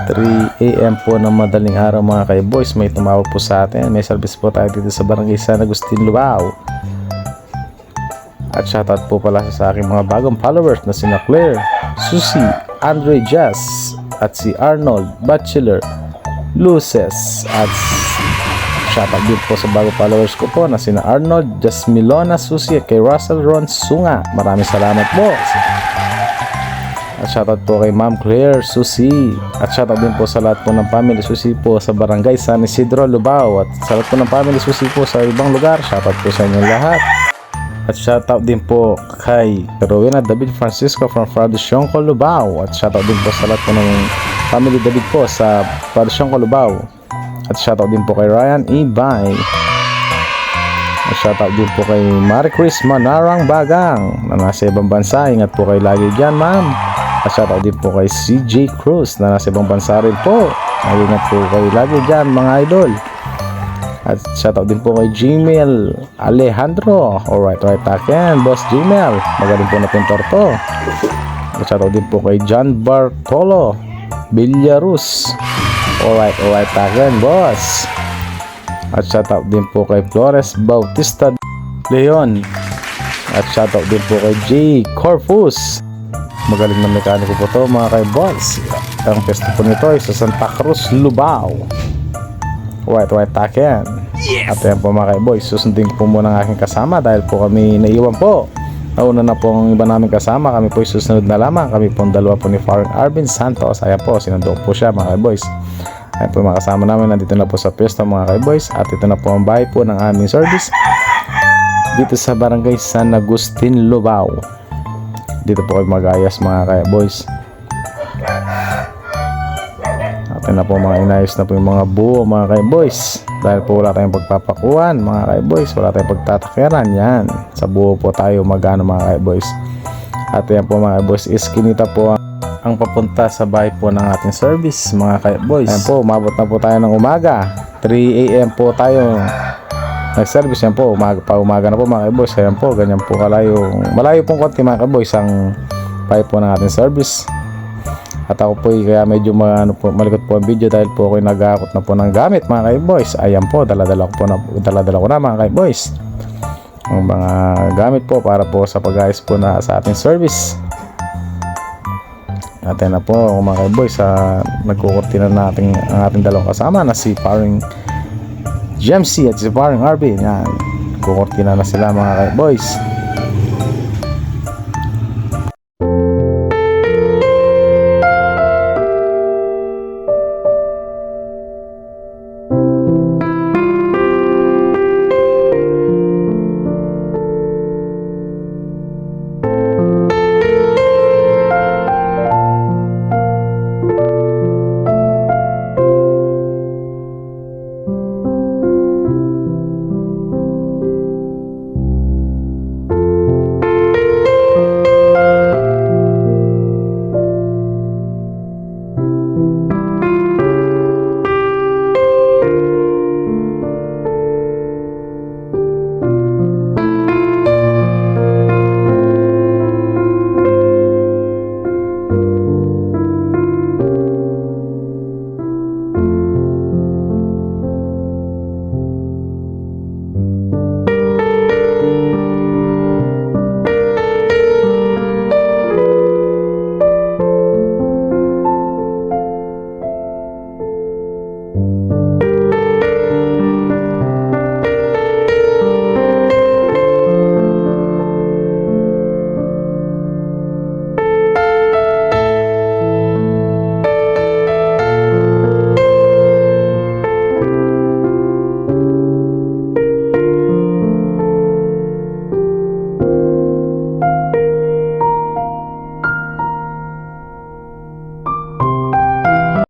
3 AM po ng madaling araw mga kay-boys. May tumawag po sa atin. May service po tayo dito sa Barangay San Agustin, Lubao. At shoutout po pala sa aking mga bagong followers na sina Claire, Susie, Andre Jazz, at si Arnold, Bachelor, Luces. At shoutout din po sa bagong followers ko po na sina Arnold, Jasmilona, Susie, kay Russell Ron Sunga. Maraming salamat po. At shoutout po kay Ma'am Claire, Susie. At shoutout din po sa lahat po ng family Susie po sa Barangay San Isidro, Lubao. At sa lahat po ng family Susie po sa ibang lugar, shoutout po sa inyo lahat. At shoutout din po kay Rowena David Francisco from Fradusyongko, Lubao. At shoutout din po sa lahat po ng family David po sa Fradusyongko, Lubao. At shoutout din po kay Ryan Ibay. At shoutout din po kay Marie Chris Manarang Bagang na nasa ibang bansa. Ingat po kayo lagi dyan, ma'am. At shoutout din po kay CJ Cruz na nasa ibang bansa rin po. Ingat po kayo lagi dyan, mga idol. At shoutout din po kay Gmail Alejandro. Alright, taken, Boss Gmail. Magaling po na pintor to. At shoutout din po kay John Bartolo Villarus. Alright, taken, boss. At shoutout din po kay Flores Bautista Leon. At shoutout din po kay J. Corpus. Magaling na mekaniko po to mga kay-boss. Ang pesto po nito ay sa Santa Cruz, Lubao. White taken. At yan po mga kay-boys, susundin po muna ng aking kasama dahil po kami naiwan po. Nauna na po ang iba namin kasama. Kami po susunod na lamang. Kami po dalawa po ni Farang Arvin Santos. Ayan po, sinundo po siya mga kay-boys. Ayan po mga kasama namin. Nandito na po sa pwesto mga kay-boys. At ito na po ang bahay po ng aming service dito sa Barangay San Agustin, Lubao. Dito po kayo mag-ayas mga kay-boys. At na po mga inayos na po yung mga buo mga kay-boys. Dahil po wala tayong pagpapakuan mga kay-boys. Wala tayong pagtatakiran. Yan. Sa buo po tayo magano mga kay-boys. At yan po mga kay-boys. Iskinita po ang papunta sa bahay po ng ating service mga kay-boys. Yan po. Umabot na po tayo ng umaga. 3 AM po tayo nag-service. Yan po. Umaga na po mga kay-boys. Yan po. Ganyan po kalayo. Malayo pong konti mga kay-boys ang bahay po ng ating service. At ako po kaya medyo malikot po ang video dahil po ako nag-aakot na po ng gamit mga kay-boys. Ayan po, dala-dala ko na mga kay-boys ang mga gamit po para po sa pag-ayos po na sa ating service. At yan na po mga kay-boys, nagkukurtina natin ang ating dalawang kasama na si Paring GMC at si Paring RB. Yan, kukurtina na sila mga kay-boys.